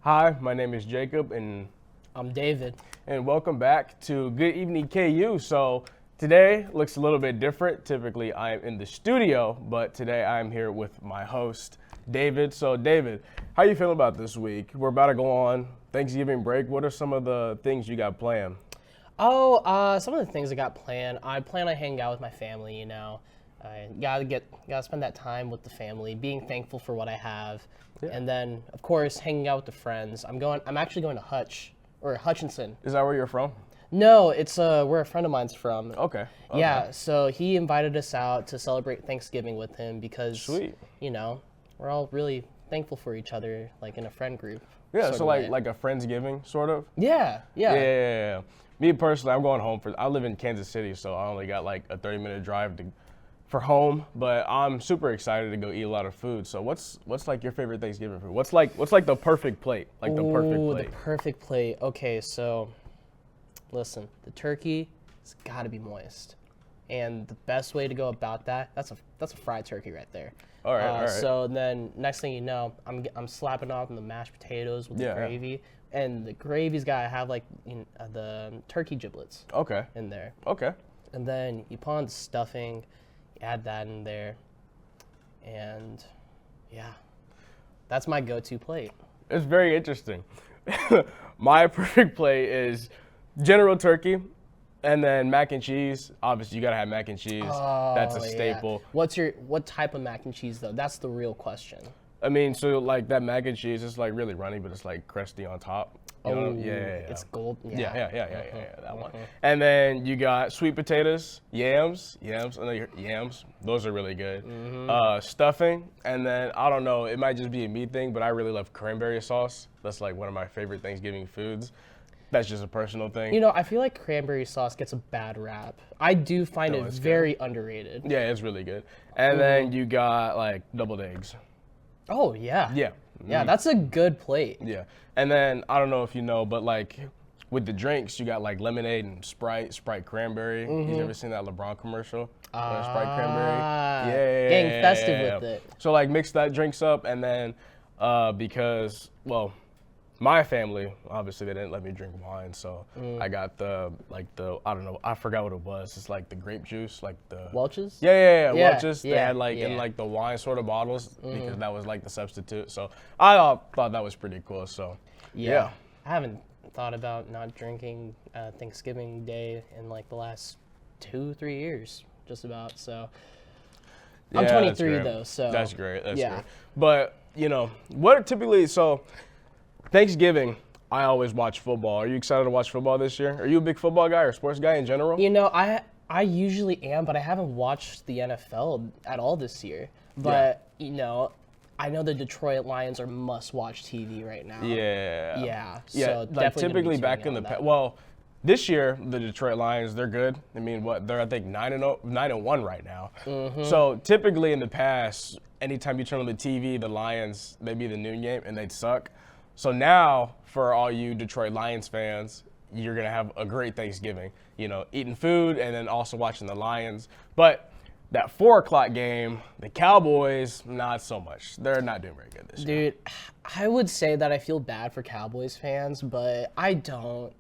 Hi, my name is Jacob, and I'm David. welcome back to Good Evening KU. So today looks a little bit different. Typically, I am in the studio, but today I am here with my host, David. So David, how you feeling about this week? We're about to go on Thanksgiving break. What are some of the things you got planned? Some of the things I got planned. I plan on hanging out with my family. I gotta spend that time with the family, being thankful for what I have, and then of course hanging out with the friends. I'm actually going to Hutchinson. Is that where you're from? No, it's where a friend of mine's from. Okay. Yeah, so he invited us out to celebrate Thanksgiving with him because Sweet. We're all really thankful for each other, like in a friend group. Yeah, sort so of way. like a Friendsgiving, sort of? Yeah. Yeah. Me personally, I'm going home I live in Kansas City, so I only got like a 30-minute drive for home, but I'm super excited to go eat a lot of food. So what's like your favorite Thanksgiving food? What's like the perfect plate? Like the perfect Ooh, plate. the perfect plate. Okay, so listen, the turkey has got to be moist, and the best way to go about that's a fried turkey right there. All right. So then next thing you know, I'm slapping on the mashed potatoes with the gravy, and the gravy's got to have like the turkey giblets Okay. in there, Okay. and then you put on the stuffing, you add that in there, and yeah, that's my go-to plate. It's very interesting. My perfect plate is General Turkey, and then mac and cheese. Obviously, you gotta have mac and cheese. That's a Oh, yeah. staple. What type of mac and cheese though? That's the real question. I mean, so like that mac and cheese is like really runny, but it's like crusty on top. You know? Yeah. It's gold. Yeah, that one. And then you got sweet potatoes, yams. I know yams. Those are really good. Stuffing, and then I don't know, it might just be a me thing, but I really love cranberry sauce. That's like one of my favorite Thanksgiving foods. That's just a personal thing. I feel like cranberry sauce gets a bad rap. I do find it it's very underrated. Yeah, it's really good. And then you got like deviled eggs. Oh yeah. Yeah. Yeah, that's a good plate. Yeah. And then I don't know if you know, but like with the drinks, you got like lemonade and Sprite cranberry. You ever seen that LeBron commercial? Sprite cranberry. Yeah. Getting festive with it. So like mix that drinks up, and then because my family obviously they didn't let me drink wine, so I got the I don't know, I forgot what it was. It's like the grape juice, like the Welch's? Yeah. Yeah, Welch's. They yeah, had like in yeah. like the wine sort of bottles because that was like the substitute. So I thought that was pretty cool. So yeah. I haven't thought about not drinking Thanksgiving Day in like the last 2-3 years, just about. So I'm Yeah, 23 that's great. though, so That's great. That's yeah. great. But what typically Thanksgiving, I always watch football. Are you excited to watch football this year? Are you a big football guy or sports guy in general? I usually am, but I haven't watched the NFL at all this year. But I know the Detroit Lions are must-watch TV right now. Yeah. Yeah. Yeah. So Like definitely gonna typically be back tuning in the on that. well, this year the Detroit Lions, they're good. I mean, they're I think 9-1 right now. So typically in the past, anytime you turn on the TV, the Lions, they'd be the noon game and they'd suck. So now, for all you Detroit Lions fans, you're going to have a great Thanksgiving, eating food and then also watching the Lions. But that 4 o'clock game, the Cowboys, not so much. They're not doing very good this year. Dude, I would say that I feel bad for Cowboys fans, but I don't.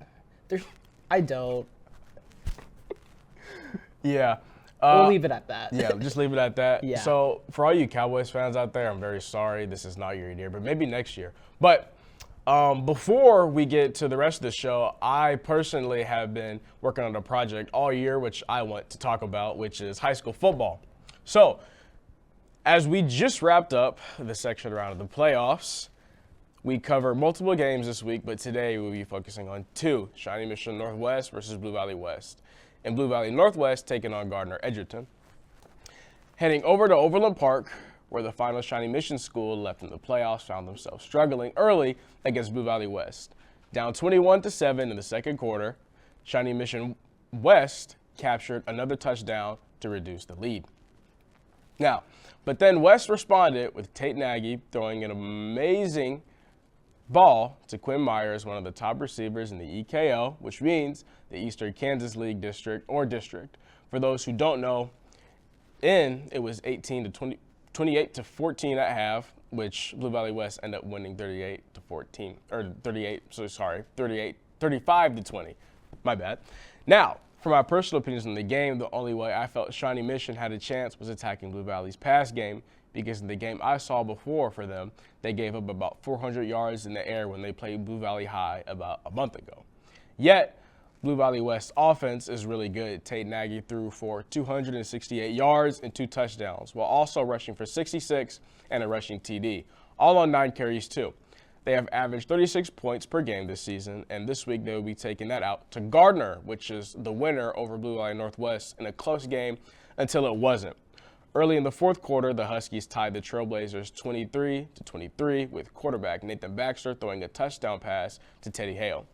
I don't. Yeah. We'll leave it at that. Yeah, just leave it at that. Yeah. So for all you Cowboys fans out there, I'm very sorry. This is not your year, but maybe next year. But before we get to the rest of the show, I personally have been working on a project all year, which I want to talk about, which is high school football. So as we just wrapped up the section round of the playoffs, we cover multiple games this week, but today we'll be focusing on 2, Shawnee Mission Northwest versus Blue Valley West. And Blue Valley Northwest taking on Gardner Edgerton. Heading over to Overland Park, where the final Shawnee Mission school left in the playoffs found themselves struggling early against Blue Valley West. Down 21-7 in the second quarter, Shawnee Mission West captured another touchdown to reduce the lead. Now, but then West responded with Tate Nagy throwing an amazing ball to Quinn Myers, one of the top receivers in the EKL, which means the Eastern Kansas League district. For those who don't know, it was 28-14 at half, which Blue Valley West ended up winning 35-20. My bad. Now, for my personal opinions on the game, the only way I felt Shawnee Mission had a chance was attacking Blue Valley's pass game, because in the game I saw before for them, they gave up about 400 yards in the air when they played Blue Valley High about a month ago. Yet, Blue Valley West offense is really good. Tate Nagy threw for 268 yards and 2 touchdowns, while also rushing for 66 and a rushing TD, all on 9 carries too. They have averaged 36 points per game this season, and this week they will be taking that out to Gardner, which is the winner over Blue Valley Northwest in a close game until it wasn't. Early in the fourth quarter, the Huskies tied the Trailblazers 23-23 with quarterback Nathan Baxter throwing a touchdown pass to Teddy Hale.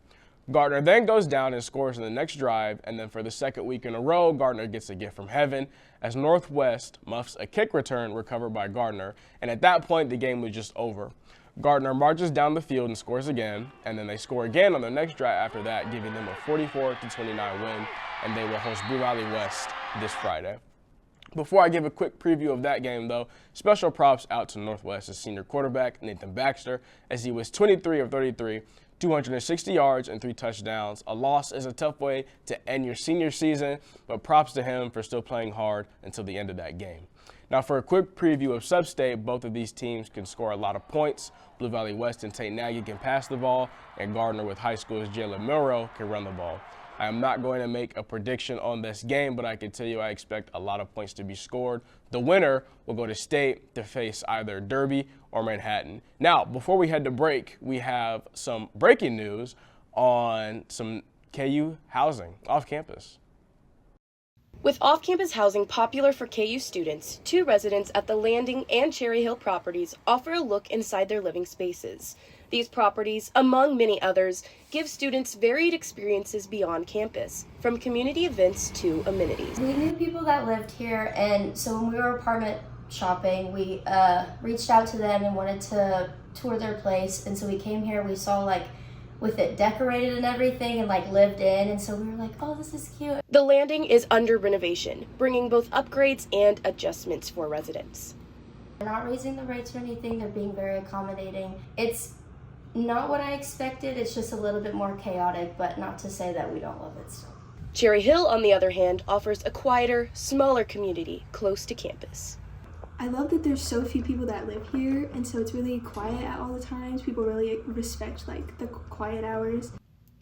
Gardner then goes down and scores in the next drive, and then for the second week in a row, Gardner gets a gift from heaven as Northwest muffs a kick return recovered by Gardner, and at that point, the game was just over. Gardner marches down the field and scores again, and then they score again on their next drive after that, giving them a 44-29 win, and they will host Blue Valley West this Friday. Before I give a quick preview of that game, though, special props out to Northwest's senior quarterback, Nathan Baxter, as he was 23 of 33, 260 yards and 3 touchdowns. A loss is a tough way to end your senior season, but props to him for still playing hard until the end of that game. Now, for a quick preview of Sub-State, both of these teams can score a lot of points. Blue Valley West and Tate Nagy can pass the ball, and Gardner with high school's Jalen Milroe can run the ball. I am not going to make a prediction on this game, but I can tell you I expect a lot of points to be scored. The winner will go to State to face either Derby or Manhattan. Now, before we head to break, we have some breaking news on some KU housing off campus. With off-campus housing popular for KU students, 2 residents at the Landing and Cherry Hill properties offer a look inside their living spaces. These properties, among many others, give students varied experiences beyond campus, from community events to amenities. We knew people that lived here, and so when we were apartment shopping, we reached out to them and wanted to tour their place, and so we came here, we saw with it decorated and everything and lived in, and so we were like, oh, this is cute. The Landing is under renovation, bringing both upgrades and adjustments for residents. They're not raising the rates or anything, they're being very accommodating. It's not what I expected, it's just a little bit more chaotic, but not to say that we don't love it still. Cherry Hill, on the other hand, offers a quieter, smaller community close to campus. I love that there's so few people that live here, and so it's really quiet at all the times. People really respect the quiet hours.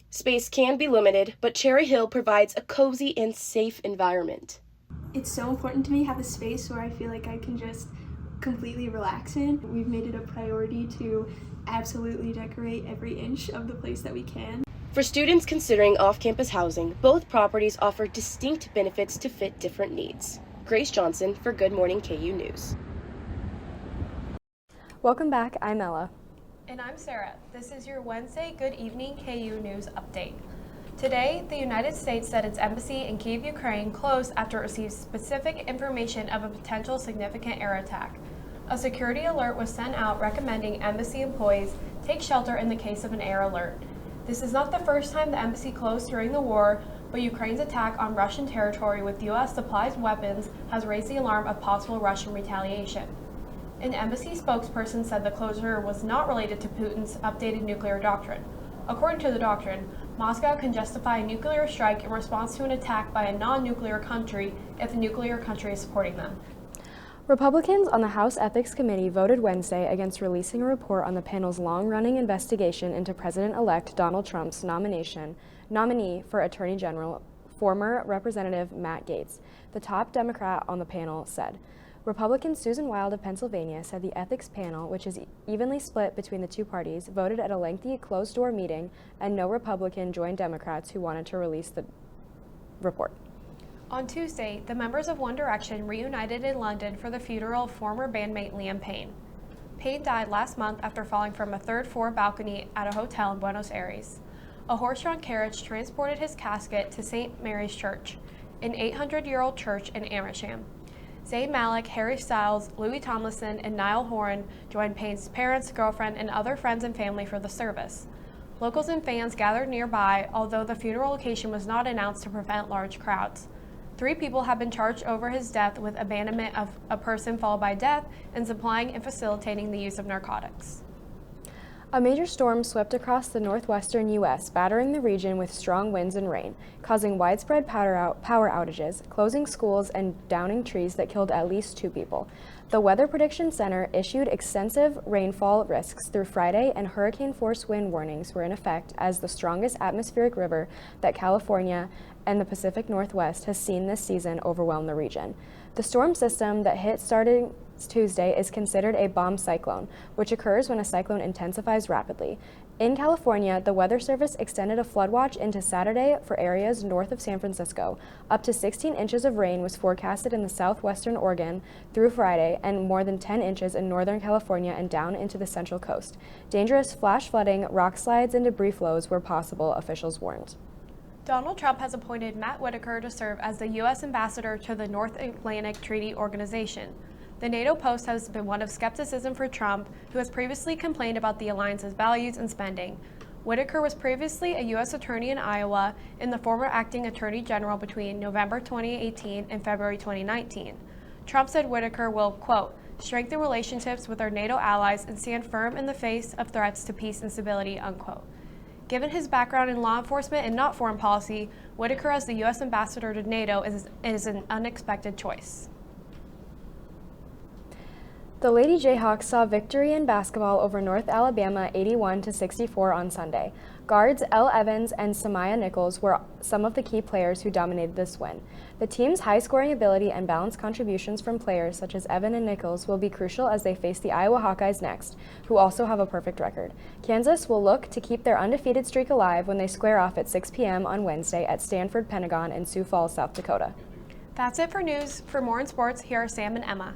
Space can be limited, but Cherry Hill provides a cozy and safe environment. It's so important to me to have a space where I feel like I can just completely relax in. We've made it a priority to absolutely decorate every inch of the place that we can. For students considering off-campus housing, both properties offer distinct benefits to fit different needs. Grace Johnson for Good Morning KU News. Welcome back, I'm Ella. And I'm Sarah. This is your Wednesday Good Evening KU News update. Today, the United States said its embassy in Kyiv, Ukraine closed after it received specific information of a potential significant air attack. A security alert was sent out recommending embassy employees take shelter in the case of an air alert. This is not the first time the embassy closed during the war, but Ukraine's attack on Russian territory with U.S. supplied weapons has raised the alarm of possible Russian retaliation. An embassy spokesperson said the closure was not related to Putin's updated nuclear doctrine. According to the doctrine, Moscow can justify a nuclear strike in response to an attack by a non-nuclear country if the nuclear country is supporting them. Republicans on the House Ethics Committee voted Wednesday against releasing a report on the panel's long-running investigation into President-elect Donald Trump's nominee for Attorney General, former Representative Matt Gaetz. The top Democrat on the panel said. Republican Susan Wild of Pennsylvania said the ethics panel, which is evenly split between the two parties, voted at a lengthy closed-door meeting, and no Republican joined Democrats who wanted to release the report. On Tuesday, the members of One Direction reunited in London for the funeral of former bandmate Liam Payne. Payne died last month after falling from a third-floor balcony at a hotel in Buenos Aires. A horse-drawn carriage transported his casket to St. Mary's Church, an 800-year-old church in Amersham. Zayn Malik, Harry Styles, Louis Tomlinson, and Niall Horan joined Payne's parents, girlfriend, and other friends and family for the service. Locals and fans gathered nearby, although the funeral location was not announced to prevent large crowds. 3 people have been charged over his death with abandonment of a person followed by death and supplying and facilitating the use of narcotics. A major storm swept across the northwestern U.S., battering the region with strong winds and rain, causing widespread power outages, closing schools, and downing trees that killed at least 2 people. The Weather Prediction Center issued extensive rainfall risks through Friday, and hurricane-force wind warnings were in effect as the strongest atmospheric river that California and the Pacific Northwest has seen this season overwhelm the region. The storm system that hit starting Tuesday is considered a bomb cyclone, which occurs when a cyclone intensifies rapidly. In California, the Weather Service extended a flood watch into Saturday for areas north of San Francisco. Up to 16 inches of rain was forecasted in the southwestern Oregon through Friday, and more than 10 inches in northern California and down into the central coast. Dangerous flash flooding, rock slides, and debris flows were possible, officials warned. Donald Trump has appointed Matt Whitaker to serve as the U.S. ambassador to the North Atlantic Treaty Organization. The NATO post has been one of skepticism for Trump, who has previously complained about the alliance's values and spending. Whitaker was previously a U.S. attorney in Iowa and the former acting attorney general between November 2018 and February 2019. Trump said Whitaker will, quote, strengthen relationships with our NATO allies and stand firm in the face of threats to peace and stability, unquote. Given his background in law enforcement and not foreign policy, Whitaker as the U.S. ambassador to NATO is an unexpected choice. The Lady Jayhawks saw victory in basketball over North Alabama 81-64 on Sunday. Guards Elle Evans and Samaya Nichols were some of the key players who dominated this win. The team's high-scoring ability and balanced contributions from players such as Evan and Nichols will be crucial as they face the Iowa Hawkeyes next, who also have a perfect record. Kansas will look to keep their undefeated streak alive when they square off at 6 p.m. on Wednesday at Stanford Pentagon in Sioux Falls, South Dakota. That's it for news. For more in sports, here are Sam and Emma.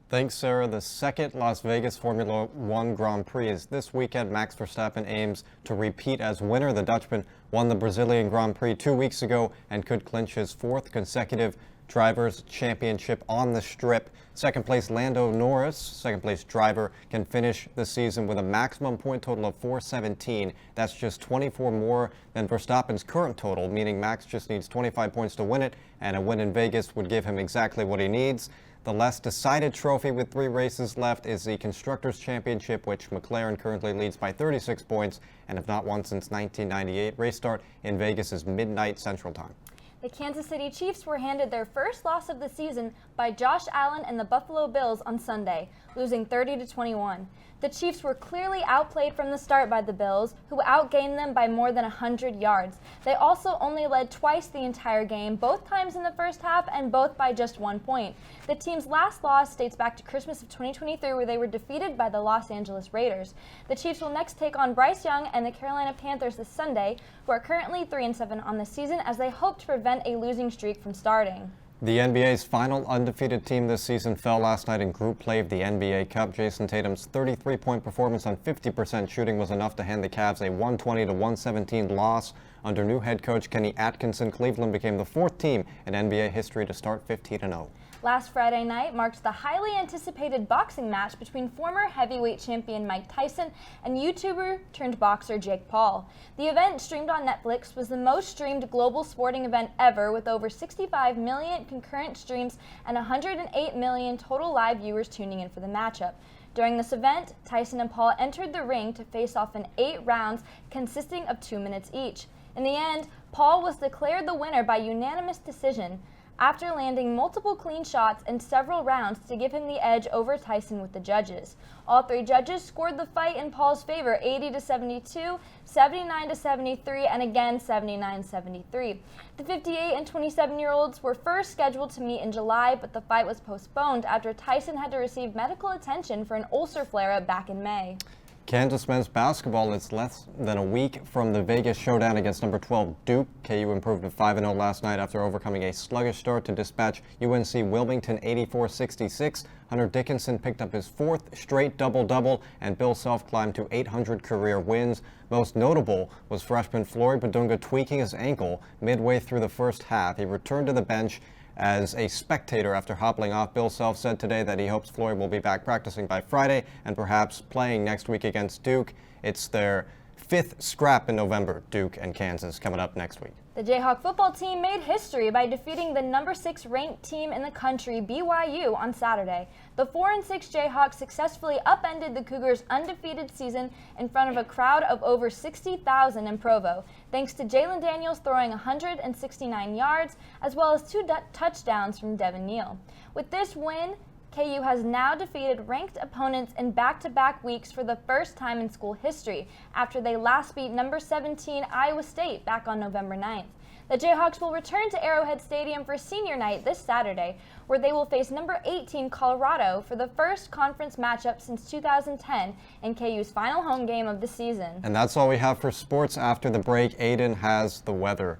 Thanks, Sarah. The second Las Vegas Formula One Grand Prix is this weekend. Max Verstappen aims to repeat as winner. The Dutchman won the Brazilian Grand Prix 2 weeks ago and could clinch his 4th consecutive Drivers' Championship on the Strip. Second place Lando Norris, second place driver, can finish the season with a maximum point total of 417. That's just 24 more than Verstappen's current total, meaning Max just needs 25 points to win it, and a win in Vegas would give him exactly what he needs. The less decided trophy with 3 races left is the Constructors' Championship, which McLaren currently leads by 36 points and have not won since 1998. Race start in Vegas is midnight Central Time. The Kansas City Chiefs were handed their first loss of the season by Josh Allen and the Buffalo Bills on Sunday, losing 30-21. The Chiefs were clearly outplayed from the start by the Bills, who outgained them by more than 100 yards. They also only led twice the entire game, both times in the first half and both by just 1 point. The team's last loss dates back to Christmas of 2023, where they were defeated by the Los Angeles Raiders. The Chiefs will next take on Bryce Young and the Carolina Panthers this Sunday, who are currently 3-7 on the season, as they hope to prevent a losing streak from starting. The NBA's final undefeated team this season fell last night in Group Play of the NBA Cup. Jason Tatum's 33-point performance on 50% shooting was enough to hand the Cavs a 120-117 loss. Under new head coach Kenny Atkinson, Cleveland became the 4th team in NBA history to start 15-0. Last Friday night marked the highly anticipated boxing match between former heavyweight champion Mike Tyson and YouTuber turned boxer Jake Paul. The event, streamed on Netflix, was the most streamed global sporting event ever, with over 65 million concurrent streams and 108 million total live viewers tuning in for the matchup. During this event, Tyson and Paul entered the ring to face off in 8 rounds consisting of 2 minutes each. In the end, Paul was declared the winner by unanimous decision, after landing multiple clean shots in several rounds to give him the edge over Tyson with the judges. All 3 judges scored the fight in Paul's favor, 80-72, 79-73, and again 79-73. The 58 and 27-year-olds were first scheduled to meet in July, but the fight was postponed after Tyson had to receive medical attention for an ulcer flare-up back in May. Kansas men's basketball is less than a week from the Vegas showdown against number 12 Duke. KU improved to 5-0 last night after overcoming a sluggish start to dispatch UNC Wilmington 84-66. Hunter Dickinson picked up his 4th straight double-double, and Bill Self climbed to 800 career wins. Most notable was freshman Floyd Badunga tweaking his ankle midway through the first half. He returned to the bench as a spectator after hobbling off. Bill Self said today that he hopes Floyd will be back practicing by Friday and perhaps playing next week against Duke. It's their fifth scrap in November. Duke and Kansas coming up next week. The Jayhawk football team made history by defeating the number 6 ranked team in the country, BYU, on Saturday. The 4-6 Jayhawks successfully upended the Cougars' undefeated season in front of a crowd of over 60,000 in Provo, thanks to Jalen Daniels throwing 169 yards, as well as 2 touchdowns from Devin Neal. With this win, KU has now defeated ranked opponents in back-to-back weeks for the first time in school history, after they last beat number 17 Iowa State back on November 9th. The Jayhawks will return to Arrowhead Stadium for senior night this Saturday, where they will face number 18 Colorado for the first conference matchup since 2010 in KU's final home game of the season. And that's all we have for sports. After the break, Aiden has the weather.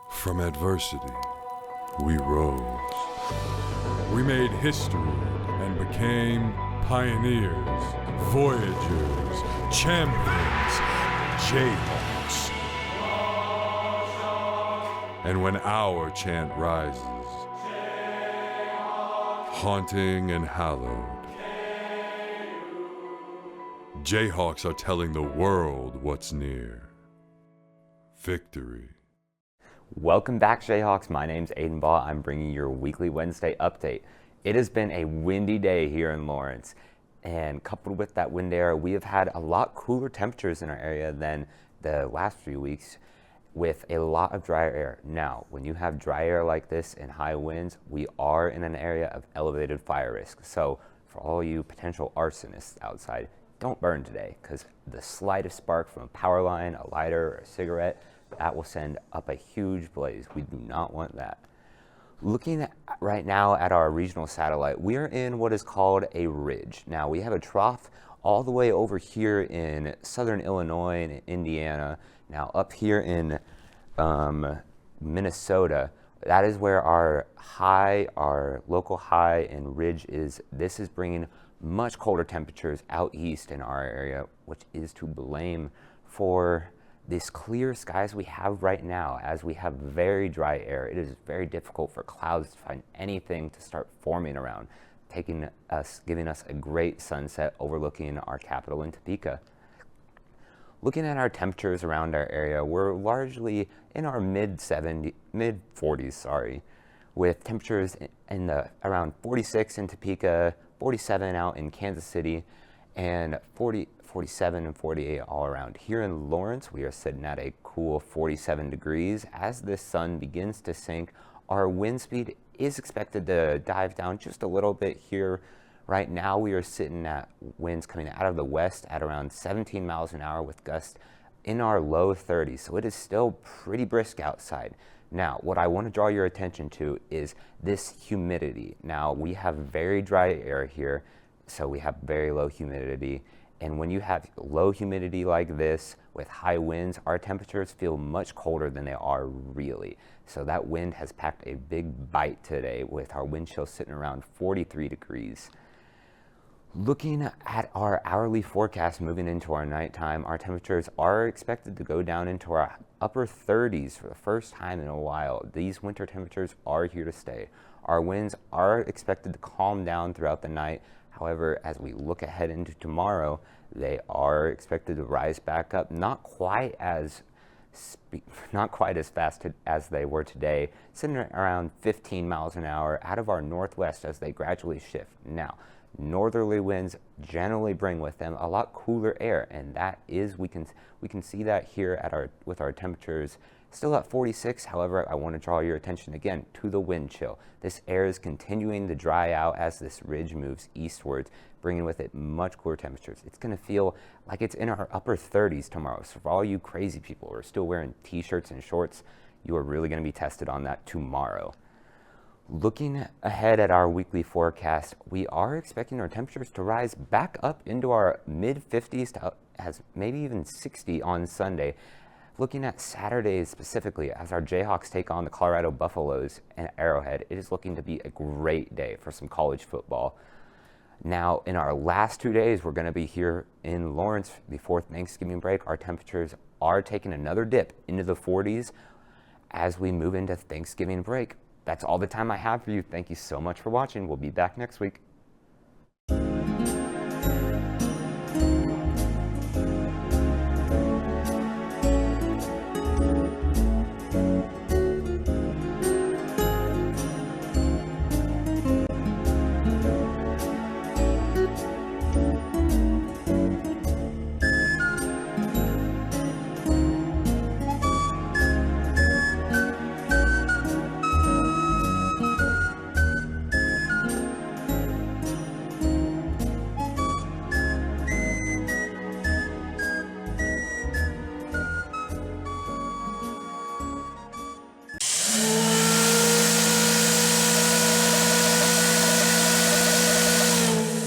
From adversity, we rose. We made history and became pioneers, voyagers, champions, Jayhawks. And when our chant rises, haunting and hallowed, Jayhawks are telling the world what's near. Victory. Welcome back, Jayhawks. My name's Aiden Baugh. I'm bringing your weekly Wednesday update. It has been a windy day here in Lawrence, and coupled with that wind air, we have had a lot cooler temperatures in our area than the last few weeks, with a lot of drier air. Now, when you have dry air like this and high winds, we are in an area of elevated fire risk. So for all you potential arsonists outside, don't burn today, because the slightest spark from a power line, a lighter, or a cigarette, that will send up a huge blaze. We do not want that. Looking right now at our regional satellite, we are in what is called a ridge. Now, we have a trough all the way over here in southern Illinois and Indiana. Now, up here in Minnesota, that is where our high, our local high and ridge is. This is bringing much colder temperatures out east in our area, which is to blame for these clear skies we have right now. As we have very dry air, it is very difficult for clouds to find anything to start forming around, giving us a great sunset overlooking our capital in Topeka. Looking at our temperatures around our area, we're largely in our mid 40s, with temperatures in the around 46 in Topeka, 47 out in Kansas City, and 47 and 48 all around. Here in Lawrence, we are sitting at a cool 47 degrees. As the sun begins to sink, our wind speed is expected to dive down just a little bit here. Right now, we are sitting at winds coming out of the west at around 17 miles an hour with gusts in our low 30s. So it is still pretty brisk outside. Now, what I want to draw your attention to is this humidity. Now, we have very dry air here, so we have very low humidity. And when you have low humidity like this with high winds, our temperatures feel much colder than they are really. So that wind has packed a big bite today, with our wind chill sitting around 43 degrees. Looking at our hourly forecast moving into our nighttime, our temperatures are expected to go down into our upper 30s for the first time in a while. These winter temperatures are here to stay. Our winds are expected to calm down throughout the night. However, as we look ahead into tomorrow, they are expected to rise back up, not quite as fast as they were today, sitting around 15 miles an hour out of our northwest as they gradually shift. Now, northerly winds generally bring with them a lot cooler air, and that is we can see that here at with our temperatures still at 46. However, I want to draw your attention again to the wind chill. This air is continuing to dry out as this ridge moves eastwards, bringing with it much cooler temperatures. It's going to feel like it's in our upper 30s tomorrow. So for all you crazy people who are still wearing t-shirts and shorts, you are really going to be tested on that tomorrow. Looking ahead at our weekly forecast, we are expecting our temperatures to rise back up into our mid 50s to as maybe even 60 on Sunday. Looking at Saturdays specifically, as our Jayhawks take on the Colorado Buffaloes and Arrowhead, it is looking to be a great day for some college football. Now, in our last 2 days, we're going to be here in Lawrence before Thanksgiving break. Our temperatures are taking another dip into the 40s as we move into Thanksgiving break. That's all the time I have for you. Thank you so much for watching. We'll be back next week.